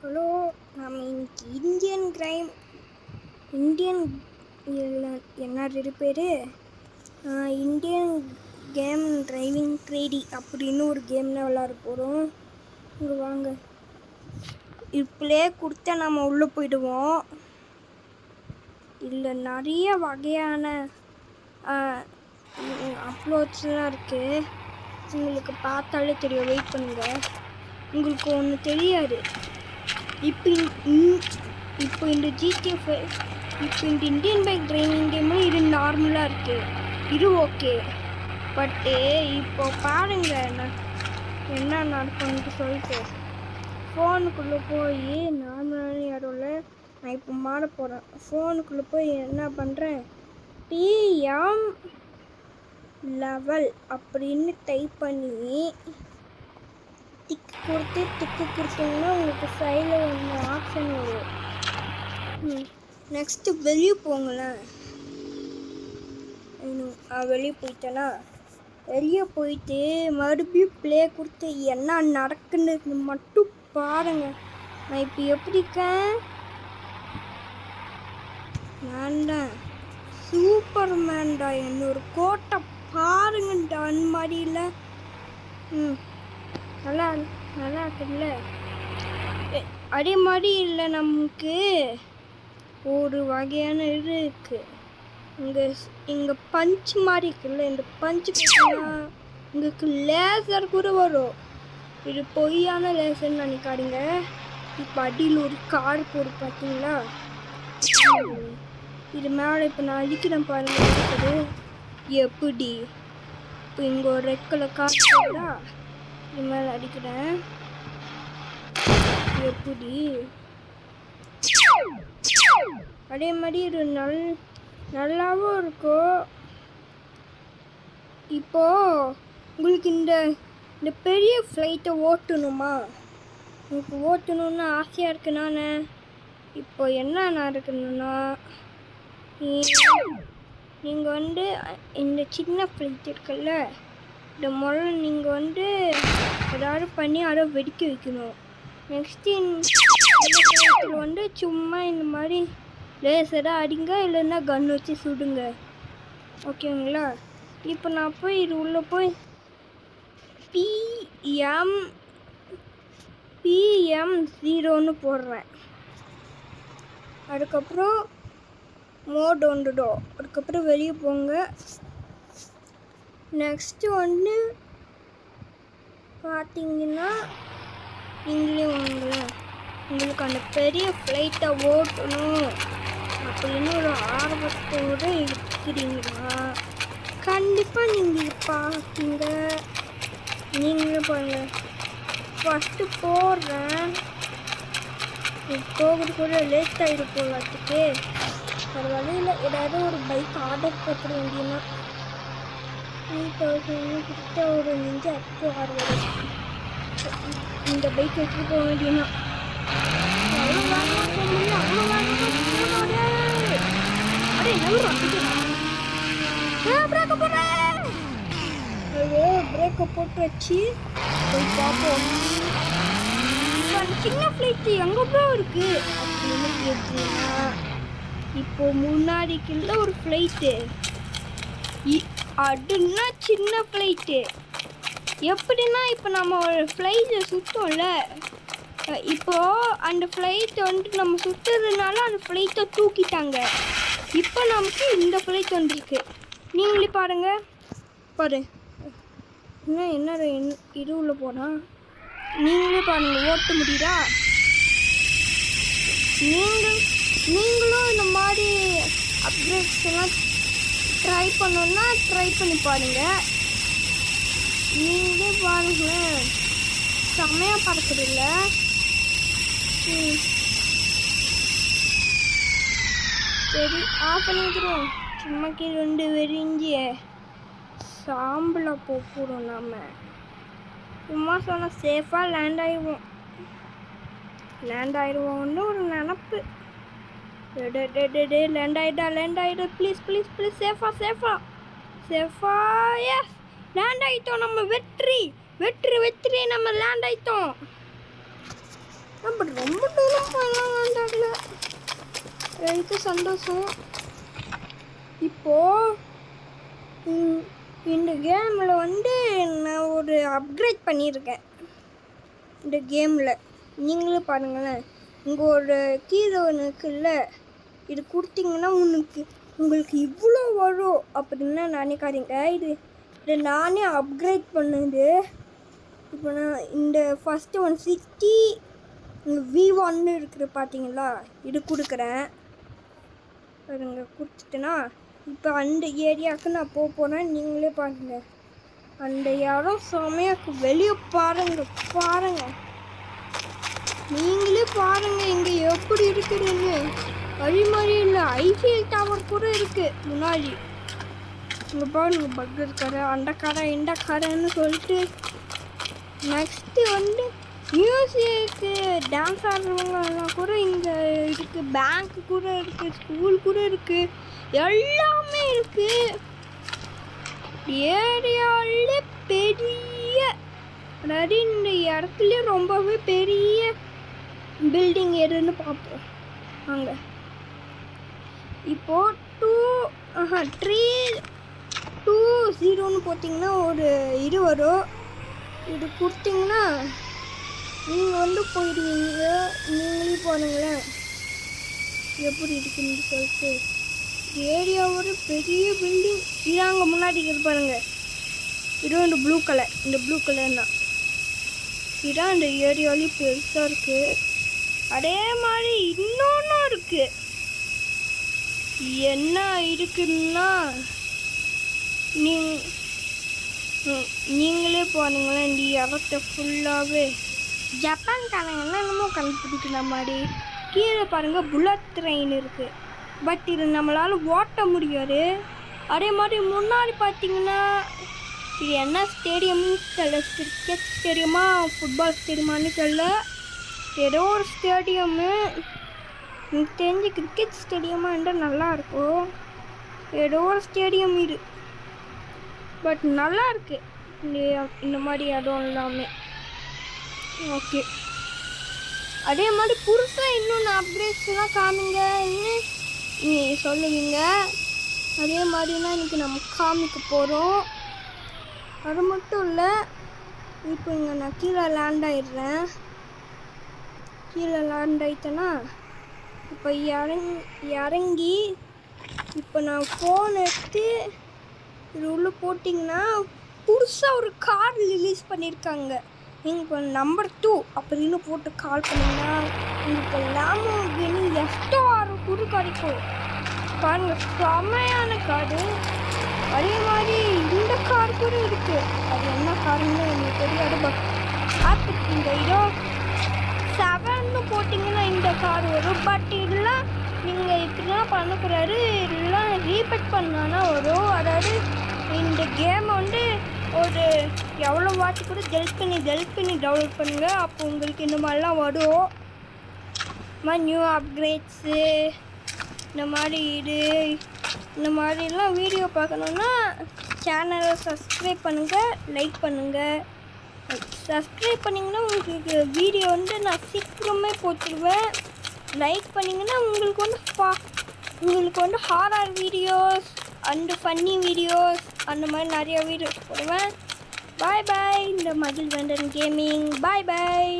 Hello, நம்ம இன்னைக்கு Indian என்ன பேர் இந்தியன் கேம் டிரைவிங் கிரேடி அப்படின்னு ஒரு கேம்னா விளாட போகிறோம். இங்கே வாங்க, இப்பளே கொடுத்தா நம்ம உள்ளே போயிடுவோம். இதில் நிறைய வகையான அப்லோட்ஸ்லாம் இருக்குது. உங்களுக்கு பார்த்தாலே தெரியும். வெயிட் பண்ணுங்கள், உங்களுக்கு ஒன்று தெரியாது. இப்போ இந்த ஜிடிஎஃப் இப்போ இந்த இந்தியன் பைக் டிரைவிங் கேமு இது நார்மலாக இருக்குது, இது ஓகே. பட்டு இப்போ பாருங்க என்ன நடக்கும்னு சொல்லிட்டு ஃபோனுக்குள்ளே போய் நார்மலான இடம்ல நான் இப்போ மாற போகிறேன். ஃபோனுக்குள்ளே போய் என்ன பண்ணுறேன், டிஎம் லெவல் அப்படின்னு டைப் பண்ணி டிக்கு கொடுத்தீங்கன்னா உங்களுக்கு சைடில் ஒன்று ஆப்ஷன் வரும். நெக்ஸ்ட்டு வெளியே போங்களேன். வெளியே போயிட்டேன்னா வெளியே போயிட்டு மறுபடியும் ப்ளே கொடுத்து என்ன நடக்குன்னு மட்டும் பாருங்க. நான் இப்போ எப்படி இருக்கேன், நான் சூப்பர் மேன்டா. என்னோட கோட்டை பாருங்கடா, அந்த மாதிரி இல்லை. நல்லா இருக்குல்ல. அதே மாதிரி இல்லை, நமக்கு ஒரு வகையான இது இருக்குது. இங்கே பஞ்ச் மாதிரி இருக்குல்ல, இந்த பஞ்சு பார்த்தீங்கன்னா உங்களுக்கு லேசர் கூட வரும். இது பொய்யான லேசர்னு நினைக்காதீங்க. இப்போ அடியில் ஒரு கார் போடு பார்த்தீங்களா, இது மேலே இப்போ நான் அடிக்கிறேன் பாருங்க. எப்படி இப்போ இங்கே ஒரு ரெட் கலர் கார் போடுறா, இது மேலே அடிக்கிறேன். எப்படி அதே மாதிரி இது நல்லாவும் இருக்கும். இப்போ உங்களுக்கு இந்த பெரிய ஃப்ளைட்டை ஓட்டணுமா, உங்களுக்கு ஓட்டணுன்னு ஆசையாக இருக்கு. நான் இப்போ என்ன நடக்கணும்னா, நீங்கள் இந்த சின்ன ஃப்ளைட் இருக்குல்ல, இந்த முதல்ல நீங்கள் ஏதாவது பண்ணி அதை வெடிக்க வைக்கணும். நெக்ஸ்ட்டு இந்த சும்மா இந்த மாதிரி லேசராக அடிங்க, இல்லைன்னா கன் வச்சு சுடுங்க. ஓகேங்களா? இப்போ நான் போய் இது உள்ளே போய் PM0 போடுறேன். அதுக்கப்புறம் மோட் வந்துடும். அதுக்கப்புறம் வெளியே போங்க. நெக்ஸ்ட்டு பார்த்தீங்கன்னா நீங்களே உங்களுக்கு அந்த பெரிய ஃப்ளைட்டை ஓட்டணும் அப்படின்னு ஒரு ஆர்வத்தோடு இருக்கிறீங்களா, கண்டிப்பாக நீங்கள் பார்ப்பீங்க. நீங்களே பாருங்க. ஃபஸ்ட்டு போடுறேன். போகிறது கூட லேட் ஆகிடும் போகிறதுக்கு. ஒரு வழியில் ஏதாவது ஒரு பைக் ஆர்டர் போட்டுற வேண்டியதுன்னா 3000 கிட்ட ஒரு நெஞ்சு அப்போ ஆர்வம். இந்த பைக் எடுத்துகிட்டு போக வேண்டியதுன்னா பிரேக்கை போட்டு வச்சு போய் பார்ப்போம். அந்த சின்ன ஃப்ளைட்டு எங்கே போய் இருக்கு அப்படின்னு கேட்டீங்கன்னா, இப்போ முன்னாடிக்குள்ள ஒரு ஃப்ளைட்டு, அதுன்னா சின்ன ஃப்ளைட்டு. எப்படின்னா இப்போ நம்ம ஒரு ஃப்ளைட்டை சுற்றோம்ல, இப்போது அந்த ஃப்ளைட் நம்ம சுற்றுறதுனால அந்த ஃப்ளைட்டை தூக்கிட்டாங்க. இப்போ நமக்கு இந்த ஃப்ளைட் வந்துருக்கு. நீங்களே பாருங்கள். என்ன இது உள்ள போனால் நீங்களே பாருங்கள், ஓட்ட முடியுதா? நீங்களும் இந்த மாதிரி அப்கிரேட்ஸ் எல்லாம் ட்ரை பண்ணணுன்னா ட்ரை பண்ணி பாருங்கள். நீங்களே பாருங்களேன், செம்மையாக பறக்குதில்ல. சரி, ஆஃப் பண்ணிக்கிறோம். சும்மா கீழே வெறிஞ்சி சாம்பலை போகிறோம். நம்ம சும்மா சொன்னால் சேஃபாக லேண்ட் ஆயிடுவோம்னு ஒரு நினப்பு. லேண்ட் ஆகிட்டா ப்ளீஸ் சேஃபா எஸ், லேண்ட் ஆகிட்டோம். நம்ம வெற்றி நம்ம லேண்ட் ஆகிட்டோம். ரொம்ப தூரம் போயிடலாம்ல. எனக்கு சந்தோஷம். இப்போது இந்த கேமில் வந்து நான் ஒரு அப்கிரேட் பண்ணியிருக்கேன். இந்த கேமில் நீங்களும் பாருங்களேன். இங்கே ஒரு கீழே ஒன்று இருக்குல்ல, இது கொடுத்தீங்கன்னா உங்களுக்கு இவ்வளோ வரும் அப்படின்னு நினைக்காதீங்க. இதை நானே அப்கிரேட் பண்ணது. இப்போ நான் இந்த ஃபஸ்ட்டு 160 V1 இருக்குது பார்த்தீங்களா, இது கொடுக்குறேன். பாருங்க கொடுத்துட்டேன்னா இப்போ அந்த ஏரியாவுக்கு நான் போகிறேன். நீங்களே பாருங்கள், அந்த இடம் செமையாக்கு. வெளியே பாருங்கள், நீங்களே பாருங்கள் இங்கே எப்படி இருக்குதுன்னு. வழி மாதிரி இல்லை, ஐஃபில் டவர் கூட இருக்குது முன்னாடி. இங்கே பாருங்க, பர்கர் கடை, அந்த கடை, இந்த கடைன்னு சொல்லிட்டு. நெக்ஸ்ட்டு வந்து மியூசிக்கு டான்ஸ் ஆடுறவங்கலாம் கூட இங்கே இருக்குது. பேங்க்கு கூட இருக்குது, ஸ்கூல் கூட இருக்குது, எல்லாமே இருக்குது. ஏரியாவிலே பெரிய, அதாவது இந்த இடத்துல ரொம்பவே பெரிய பில்டிங் எதுன்னு பார்ப்போம் அங்கே. இப்போது 320 போட்டிங்கன்னா ஒரு இது வரும். இது கொடுத்தீங்கன்னா நீங்கள் வந்து போயிடுவீங்க. நீங்களே பாருங்களேன் எப்படி இருக்குன்னு சொல்லிட்டு. ஏரியாவோட பெரிய பில்டிங் இதாங்க முன்னாடி பாருங்க. இது இந்த ப்ளூ கலர், இந்த ப்ளூ கலர் தான் இதான் இந்த ஏரியாவிலையும் பெருசாக இருக்குது. அதே மாதிரி இன்னொன்று இருக்குது. என்ன இருக்குன்னா நீங்களே பாருங்களேன். இந்த இடத்த ஃபுல்லாகவே ஜப்பான்காரங்கெல்லாம் என்னமோ கண்டுபிடிக்கிற மாதிரி. கீழே பாருங்கள் புல்லட் ட்ரெயின் இருக்குது. பட் இது நம்மளால் ஓட்ட முடியாது. அதே மாதிரி முன்னாடி பார்த்தீங்கன்னா இது என்ன ஸ்டேடியம்னு தெரியல, கிரிக்கெட் ஸ்டேடியமா ஃபுட்பால் ஸ்டேடியமானு தெரியல, ஏதோ ஒரு ஸ்டேடியம்மு. எனக்கு தெரிஞ்சு கிரிக்கெட் ஸ்டேடியமாக இருந்தால் நல்லாயிருக்கும். ஏதோ ஒரு ஸ்டேடியம் இது, பட் நல்லா இருக்கு இந்த மாதிரி இடம் எல்லாமே. ஓகே, அதே மாதிரி புதுசாக இன்னொன்று அப்கிரேட்ஸ்லாம் காமிங்கன்னு நீங்கள் சொல்லுவீங்க. அதே மாதிரிலாம் இன்றைக்கி நம்ம காமிக்க போகிறோம். அது மட்டும் இல்லை, இப்போ இங்கே நான் கீழே லேண்ட் ஆகிடுறேன். கீழே லேண்ட் ஆகிட்டேன்னா இப்போ இறங்கி இப்போ நான் ஃபோன் எடுத்து இது உள்ளே போட்டிங்கன்னா புதுசாக ஒரு கார் ரிலீஸ் பண்ணியிருக்காங்க. நீங்கள் இப்போ நம்பர் 2 அப்படின்னு போட்டு கால் பண்ணிங்கன்னா உங்களுக்கு லாம்போர்கினி F2R கூட கிடைக்கும். பாருங்கள், செமையான காரு. அதே மாதிரி இந்த கார் கூட இருக்குது. அது என்ன காருன்னு எனக்கு தெரியாது. பட் பார்த்துருக்கீங்க, இதோ 7ன்னு போட்டிங்கன்னா இந்த கார் வரும். பட் இதெல்லாம் நீங்கள் இப்படிலாம் பண்ணக்கூடாது. இதெல்லாம் ரீபேட் பண்ணானா வரும். அதாவது இந்த கேமை வந்து ஒரு எவ்வளோ வாட்டி கூட டெலிட் பண்ணி டவுன்லோட் பண்ணுங்கள். அப்போ உங்களுக்கு இந்த மாதிரிலாம் வரும். நியூ அப்கிரேட்ஸு இந்த மாதிரிலாம் வீடியோ பார்க்கணுன்னா சேனலை சப்ஸ்கிரைப் பண்ணுங்கள், லைக் பண்ணுங்கள். சப்ஸ்கிரைப் பண்ணிங்கன்னா உங்களுக்கு வீடியோ வந்து நான் சீக்கிரமே போட்டுருவேன். லைக் பண்ணிங்கன்னா உங்களுக்கு வந்து horror videos and funny videos அந்த மாதிரி நிறையா வீடியோஸ் போடுவேன். பாய் பாய். இந்த மகிழ்வந்தன் கேமிங். பாய் பாய்.